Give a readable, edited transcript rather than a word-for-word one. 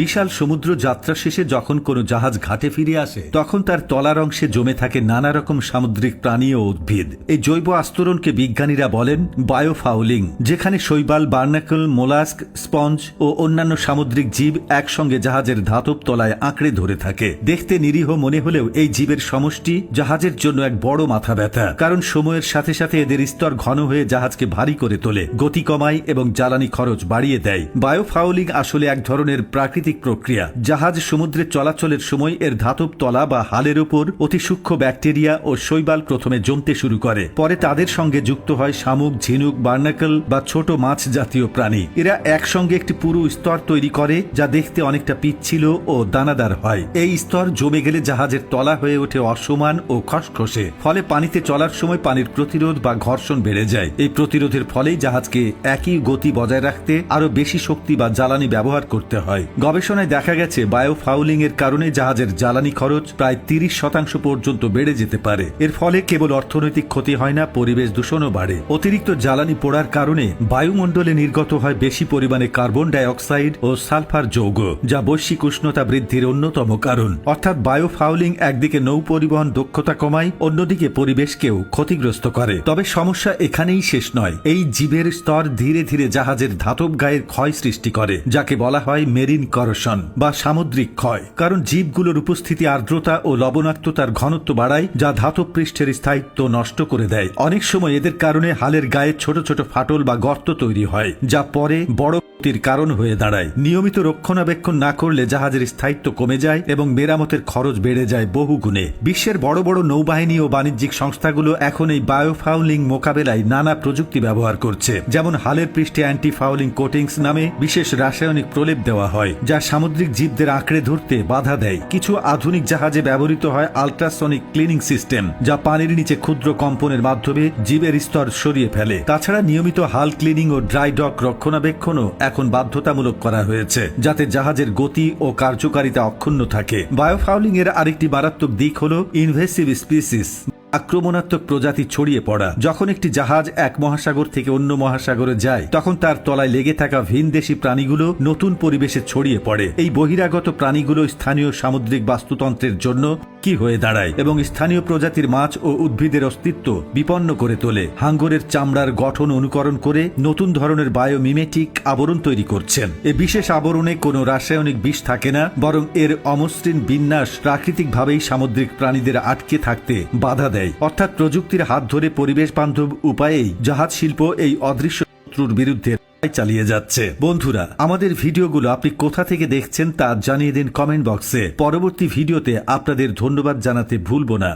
বিশাল সমুদ্র যাত্রা শেষে যখন কোনো জাহাজ ঘাটে ফিরে আসে তখন তার তলার অংশে জমে থাকে নানা রকম সামুদ্রিক প্রাণী ও উদ্ভিদ। এই জৈব আস্তরণকে বিজ্ঞানীরা বলেন বায়োফাউলিং, যেখানে শৈবাল, বার্নাকল, মোলাস্ক, স্পঞ্জ ও অন্যান্য সামুদ্রিক জীব একসঙ্গে জাহাজের ধাতব তলায় আঁকড়ে ধরে থাকে। দেখতে নিরীহ মনে হলেও এই জীবের সমষ্টি জাহাজের জন্য এক বড় মাথা ব্যথা, কারণ সময়ের সাথে সাথে এদের স্তর ঘন হয়ে জাহাজকে ভারী করে তোলে, গতি কমায় এবং জ্বালানি খরচ বাড়িয়ে দেয়। বায়োফাউলিং আসলে এক ধরনের প্রাকৃতিক প্রক্রিয়া। জাহাজ সমুদ্রে চলাচলের সময় এর ধাতব তলা বা হালের উপর অতি সূক্ষ্ম ব্যাকটেরিয়া ও শৈবাল প্রথমে জমতে শুরু করে, পরে তাদের সঙ্গে যুক্ত হয় শামুক, ঝিনুক, বার্নাকল বা ছোট মাছ জাতীয় প্রাণী। এরা একসঙ্গে একটি পুরু স্তর তৈরি করে যা দেখতে অনেকটা পিচ্ছিল ও দানাদার হয়। এই স্তর জমে গেলে জাহাজের তলা হয়ে ওঠে অসমান ও খসখসে, ফলে পানিতে চলার সময় পানির প্রতিরোধ বা ঘর্ষণ বেড়ে যায়। এই প্রতিরোধের ফলেই জাহাজকে একই গতি বজায় রাখতে আরো বেশি শক্তি বা জ্বালানি ব্যবহার করতে হয়। গবেষণায় দেখা গেছে বায়োফাউলিং এর কারণে জাহাজের জ্বালানি খরচ প্রায় 30% পর্যন্ত বেড়ে যেতে পারে। এর ফলে কেবল অর্থনৈতিক ক্ষতি হয় না, পরিবেশ দূষণও বাড়ে। অতিরিক্ত জ্বালানি পোড়ার কারণে বায়ুমণ্ডলে নির্গত হয় বেশি পরিমাণে কার্বন ডাই অক্সাইড ও সালফার যৌগ, যা বৈশ্বিক উষ্ণতা বৃদ্ধির অন্যতম কারণ। অর্থাৎ বায়োফাউলিং একদিকে নৌ পরিবহন দক্ষতা কমায়, অন্যদিকে পরিবেশকেও ক্ষতিগ্রস্ত করে। তবে সমস্যা এখানেই শেষ নয়। এই জীবের স্তর ধীরে ধীরে জাহাজের ধাতব গায়ের ক্ষয় সৃষ্টি করে, যাকে বলা হয় মেরিন করোশন বা সামুদ্রিক ক্ষয়। কারণ জীবগুলোর উপস্থিতি আর্দ্রতা ও লবণাক্ততার ঘনত্ব বাড়ায়, যা ধাতব পৃষ্ঠের স্থায়িত্ব নষ্ট করে দেয়। অনেক সময় এদের কারণে হালের গায়ে ছোট ছোট ফাটল বা গর্ত তৈরি হয়, যা পরে বড় ক্ষতির কারণ হয়ে দাঁড়ায়। নিয়মিত রক্ষণাবেক্ষণ না করলে জাহাজের স্থায়িত্ব কমে যায় এবং মেরামতের খরচ বেড়ে যায় বহু গুণে। বিশ্বের বড় বড় নৌবাহিনী ও বাণিজ্যিক সংস্থাগুলো এখন এই বায়োফাউলিং মোকাবেলায় নানা প্রযুক্তি ব্যবহার করছে। যেমন হালের পৃষ্ঠে অ্যান্টি ফাউলিং কোটিংস নামে বিশেষ রাসায়নিক প্রলেপ দেওয়া হয়, যা সামুদ্রিক জীবদের আঁকড়ে ধরতে বাধা দেয়। কিছু আধুনিক জাহাজে ব্যবহৃত হয় আল্ট্রাসনিক ক্লিনিং সিস্টেম, যা পানির নিচে ক্ষুদ্র কম্পনের মাধ্যমে জীবের স্তর সরিয়ে ফেলে। তাছাড়া নিয়মিত হাল ক্লিনিং ও ড্রাই ডক রক্ষণাবেক্ষণও এখন বাধ্যতামূলক করা হয়েছে, যাতে জাহাজের গতি ও কার্যকারিতা অক্ষুণ্ণ থাকে। বায়োফাউলিং এর আরেকটি মারাত্মক দিক হল ইনভেসিভ স্পিসিস, আক্রমণাত্মক প্রজাতি ছড়িয়ে পড়া। যখন একটি জাহাজ এক মহাসাগর থেকে অন্য মহাসাগরে যায়, তখন তার তলায় লেগে থাকা ভিনদেশী প্রাণীগুলো নতুন পরিবেশে ছড়িয়ে পড়ে। এই বহিরাগত প্রাণীগুলো স্থানীয় সামুদ্রিক বাস্তুতন্ত্রের জন্য কি হয়ে দাঁড়ায় এবং স্থানীয় প্রজাতির মাছ ও উদ্ভিদের অস্তিত্ব বিপন্ন করে তোলে। হাঙ্গরের চামড়ার গঠন অনুকরণ করে নতুন ধরনের বায়োমিমেটিক আবরণ তৈরি করছেন। এই বিশেষ আবরণে কোনো রাসায়নিক বিষ থাকে না, বরং এর অমসৃণ বিন্যাস প্রাকৃতিকভাবেই সামুদ্রিক প্রাণীদের আটকে থাকতে বাধা দেয়। অর্থাৎ প্রযুক্তির হাত ধরে পরিবেশ বান্ধব উপায়েই জাহাজ শিল্প এই অদৃশ্য শত্রুর বিরুদ্ধে চালিয়ে যাচ্ছে। বন্ধুরা, আমাদের ভিডিওগুলো আপনি কোথা থেকে দেখছেন তা জানিয়ে দিন কমেন্ট বক্সে। পরবর্তী ভিডিওতে আপনাদের ধন্যবাদ জানাতে ভুলব না।